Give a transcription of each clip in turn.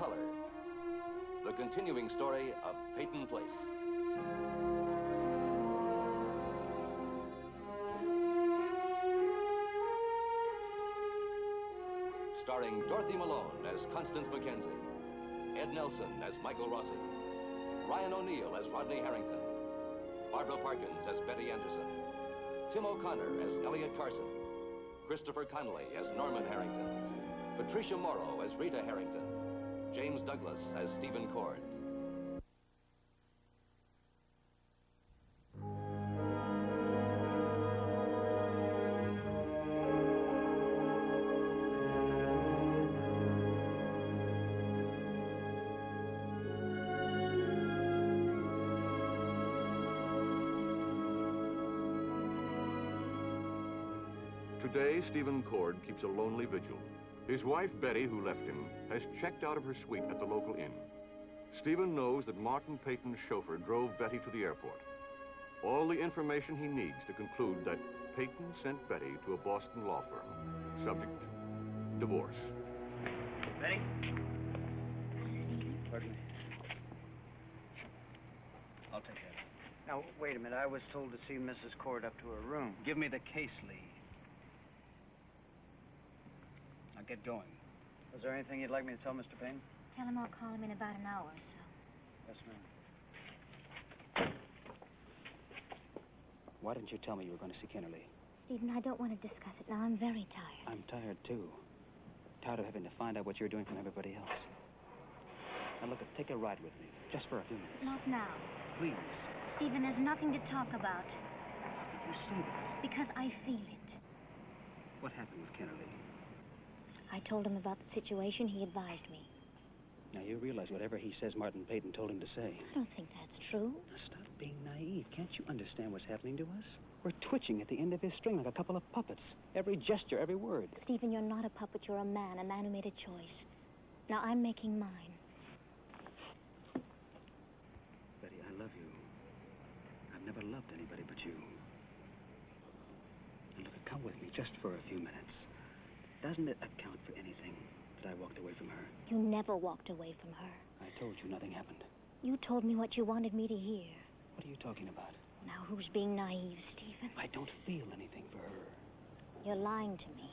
color. The continuing story of Payton Place. Starring Dorothy Malone as Constance Mackenzie, Ed Nelson as Michael Rossi, Ryan O'Neill as Rodney Harrington, Barbara Parkins as Betty Anderson, Tim O'Connor as Elliot Carson, Christopher Connolly as Norman Harrington, Patricia Morrow as Rita Harrington, James Douglas as Stephen Cord. Today, Stephen Cord keeps a lonely vigil. His wife, Betty, who left him, has checked out of her suite at the local inn. Stephen knows that Martin Payton's chauffeur drove Betty to the airport. All the information he needs to conclude that Payton sent Betty to a Boston law firm. Subject, divorce. Betty? Hello, Stephen. Pardon me. I'll take care of it. Now, wait a minute. I was told to see Mrs. Cord up to her room. Give me the case, Lee. Now get going. Was there anything you'd like me to tell Mr. Payton? Tell him I'll call him in about an hour or so. Yes, ma'am. Why didn't you tell me you were going to see Kennerly? Stephen, I don't want to discuss it now. I'm very tired. I'm tired, too. Tired of having to find out what you're doing from everybody else. Now, look, take a ride with me, just for a few minutes. Not now. Please. Stephen, there's nothing to talk about. How could you say that? Because I feel it. What happened with Kennerly? I told him about the situation. He advised me. Now, you realize whatever he says Martin Payton told him to say. I don't think that's true. Now, stop being naive. Can't you understand what's happening to us? We're twitching at the end of his string like a couple of puppets. Every gesture, every word. Stephen, you're not a puppet. You're a man who made a choice. Now, I'm making mine. Betty, I love you. I've never loved anybody but you. Now, look, come with me just for a few minutes. Doesn't it account for anything that I walked away from her? You never walked away from her. I told you nothing happened. You told me what you wanted me to hear. What are you talking about? Now, who's being naive, Stephen? I don't feel anything for her. You're lying to me.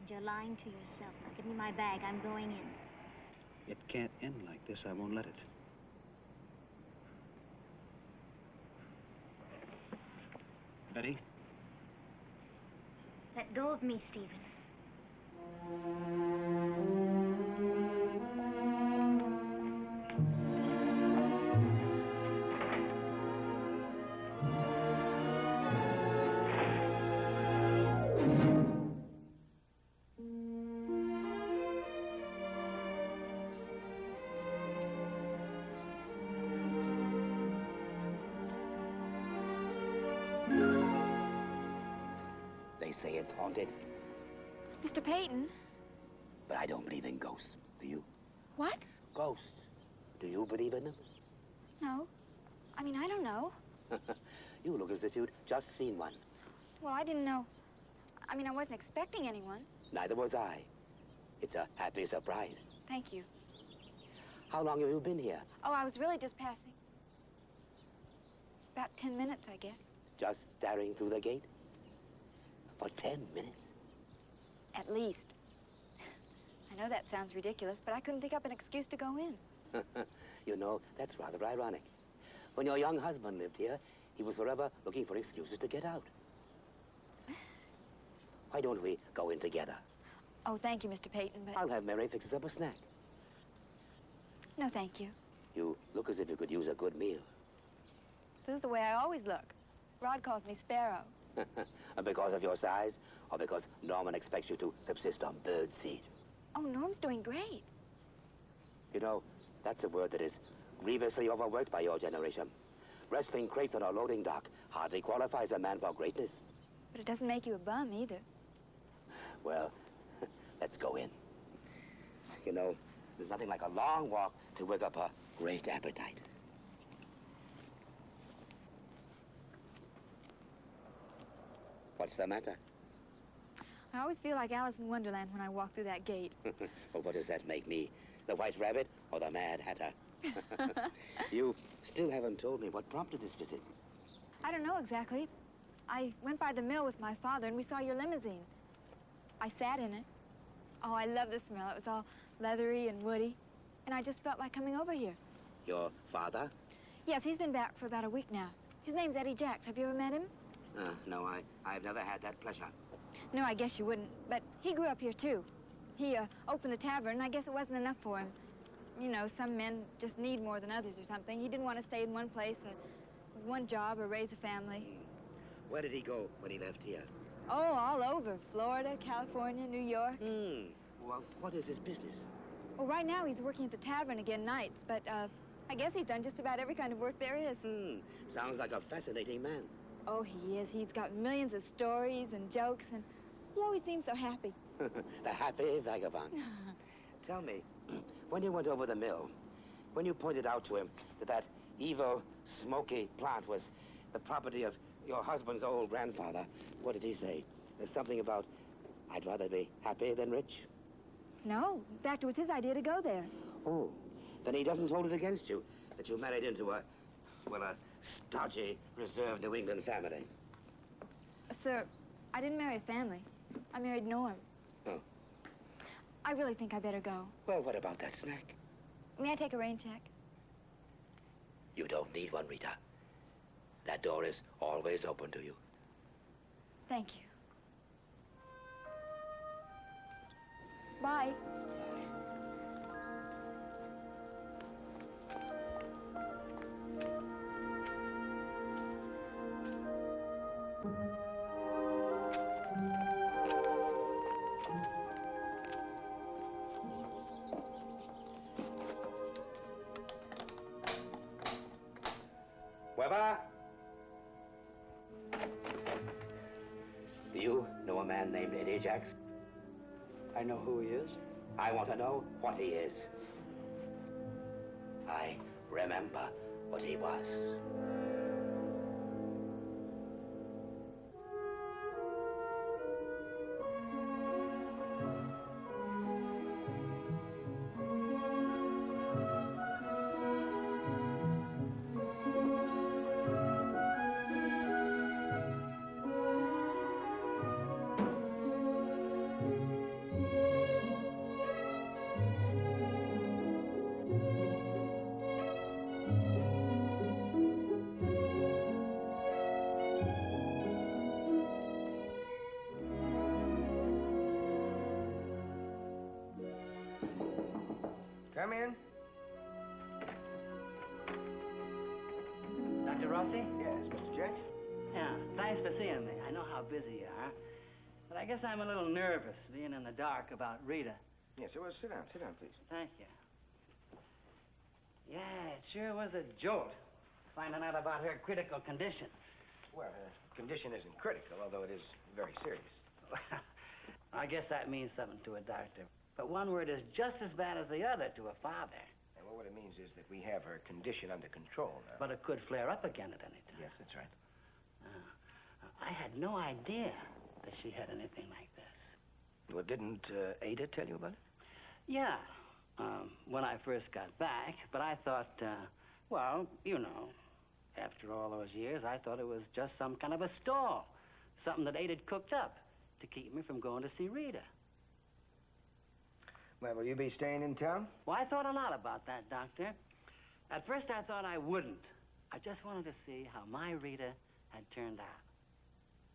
And you're lying to yourself. Now, give me my bag. I'm going in. It can't end like this. I won't let it. Betty? Let go of me, Stephen. They say it's haunted, Mr. Payton? but I don't believe in ghosts. Do you? What? Ghosts. Do you believe in them? No. I mean, I don't know. You look as if you'd just seen one. Well, I didn't know. I mean, I wasn't expecting anyone. Neither was I. It's a happy surprise. Thank you. How long have you been here? Oh, I was really just passing. About 10 minutes, I guess. Just staring through the gate? For 10 minutes? At least. I know that sounds ridiculous, but I couldn't think up an excuse to go in. You know, that's rather ironic. When your young husband lived here, he was forever looking for excuses to get out. Why don't we go in together? Oh, thank you, Mr. Payton, but... I'll have Mary fix us up a snack. No, thank you. You look as if you could use a good meal. This is the way I always look. Rod calls me Sparrow. Because of your size, or because Norman expects you to subsist on bird seed? Oh, Norm's doing great. You know, that's a word that is grievously overworked by your generation. Wrestling crates on a loading dock hardly qualifies a man for greatness. But it doesn't make you a bum, either. Well, let's go in. You know, there's nothing like a long walk to work up a great appetite. What's the matter? I always feel like Alice in Wonderland when I walk through that gate. Well, what does that make me? The White Rabbit or the Mad Hatter? You still haven't told me what prompted this visit. I don't know exactly. I went by the mill with my father, and we saw your limousine. I sat in it. Oh, I love the smell. It was all leathery and woody. And I just felt like coming over here. Your father? Yes, he's been back for about a week now. His name's Eddie Jacks. Have you ever met him? No, I've never had that pleasure. No, I guess you wouldn't. But he grew up here, too. He opened the tavern, and I guess it wasn't enough for him. You know, some men just need more than others or something. He didn't want to stay in one place and one job or raise a family. Where did he go when he left here? Oh, all over. Florida, California, New York. Well, what is his business? Well, right now he's working at the tavern again nights, but I guess he's done just about every kind of work there is. Sounds like a fascinating man. Oh, he is. He's got millions of stories and jokes, and he always seems so happy. The happy vagabond. Tell me, when you went over the mill, when you pointed out to him that evil, smoky plant was the property of your husband's old grandfather, what did he say? There's something about, I'd rather be happy than rich? No. In fact, it was his idea to go there. Oh, then he doesn't hold it against you that you married into a stodgy, reserved New England family. Sir, I didn't marry a family. I married Norm. Oh. I really think I better go. Well, what about that snack? May I take a rain check? You don't need one, Rita. That door is always open to you. Thank you. Bye. Weber? Do you know a man named Eddie Jacks? I know who he is. I want to know what he is. I remember what he was. Come in. Dr. Rossi? Yes, Mr. Jacks. Yeah, thanks for seeing me. I know how busy you are. But I guess I'm a little nervous being in the dark about Rita. Yes, well, sit down, please. Thank you. Yeah, it sure was a jolt, finding out about her critical condition. Well, her condition isn't critical, although it is very serious. I guess that means something to a doctor. But one word is just as bad as the other to a father. And well, what it means is that we have her condition under control now. But it could flare up again at any time. Yes, that's right. I had no idea that she had anything like this. Well, didn't Ada tell you about it? Yeah, when I first got back. But I thought, well, you know, after all those years, I thought it was just some kind of a stall. Something that Ada cooked up to keep me from going to see Rita. Well, will you be staying in town? Well, I thought a lot about that, Doctor. At first, I thought I wouldn't. I just wanted to see how my Rita had turned out.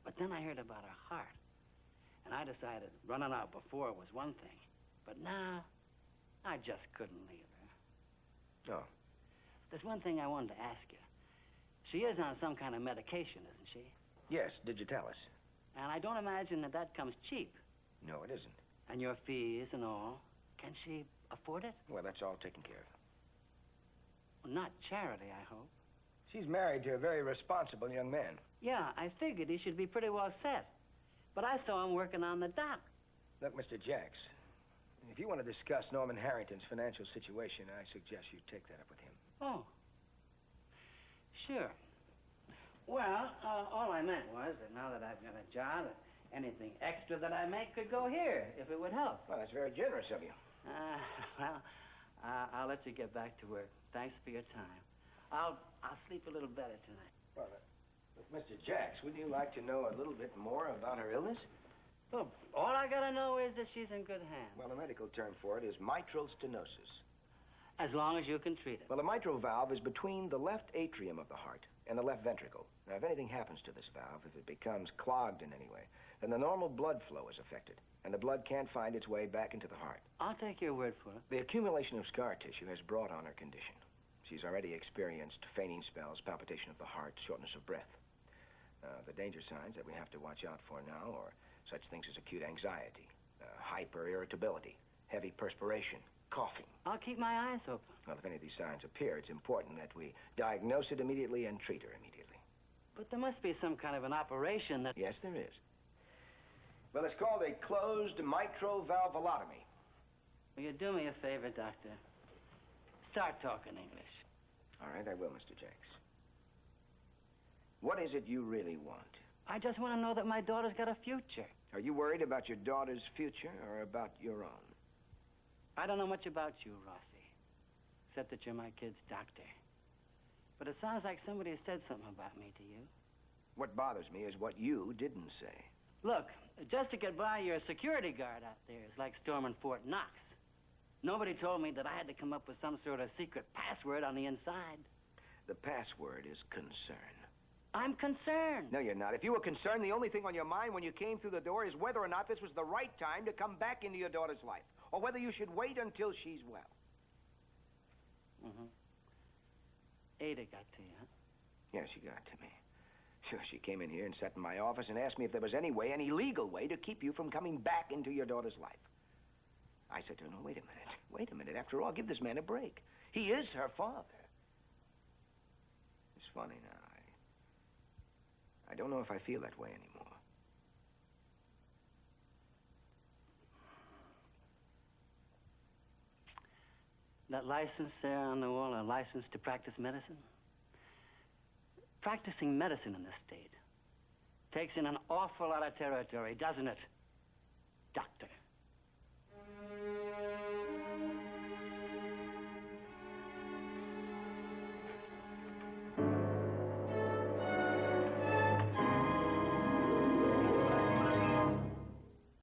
But then I heard about her heart. And I decided running out before was one thing. But now, I just couldn't leave her. Oh. There's one thing I wanted to ask you. She is on some kind of medication, isn't she? Yes, digitalis. And I don't imagine that that comes cheap. No, it isn't. And your fees and all. Can she afford it? Well, that's all taken care of. Well, not charity, I hope. She's married to a very responsible young man. Yeah, I figured he should be pretty well set. But I saw him working on the dock. Look, Mr. Jacks, if you want to discuss Norman Harrington's financial situation, I suggest you take that up with him. Oh. Sure. Well, all I meant was that now that I've got a job, that anything extra that I make could go here, if it would help. Well, that's very generous of you. Well, let you get back to work. Thanks for your time. I'll sleep a little better tonight. Well, Mr. Jacks, would you like to know a little bit more about her illness? Well, all I gotta know is that she's in good hands. Well, the medical term for it is mitral stenosis. As long as you can treat it. Well, the mitral valve is between the left atrium of the heart and the left ventricle. Now, if anything happens to this valve, if it becomes clogged in any way, then the normal blood flow is affected, and the blood can't find its way back into the heart. I'll take your word for it. The accumulation of scar tissue has brought on her condition. She's already experienced fainting spells, palpitation of the heart, shortness of breath. The danger signs that we have to watch out for now are such things as acute anxiety, hyper-irritability, heavy perspiration, coughing. I'll keep my eyes open. Well, if any of these signs appear, it's important that we diagnose it immediately and treat her immediately. But there must be some kind of an operation that... Yes, there is. Well, it's called a closed mitral valvulotomy. Will you do me a favor, Doctor? Start talking English. All right, I will, Mr. Jacks. What is it you really want? I just want to know that my daughter's got a future. Are you worried about your daughter's future or about your own? I don't know much about you, Rossi, except that you're my kid's doctor. But it sounds like somebody has said something about me to you. What bothers me is what you didn't say. Look, just to get by your security guard out there is like storming Fort Knox. Nobody told me that I had to come up with some sort of secret password on the inside. The password is concern. I'm concerned. No, you're not. If you were concerned, the only thing on your mind when you came through the door is whether or not this was the right time to come back into your daughter's life, or whether you should wait until she's well. Mm-hmm. Ada got to you, huh? Yeah, she got to me. Sure, she came in here and sat in my office and asked me if there was any way, any legal way, to keep you from coming back into your daughter's life. I said to her, no, wait a minute. Wait a minute. After all, give this man a break. He is her father. It's funny now. I don't know if I feel that way anymore. That license there on the wall, a license to practice medicine? Practicing medicine in this state takes in an awful lot of territory, doesn't it, Doctor?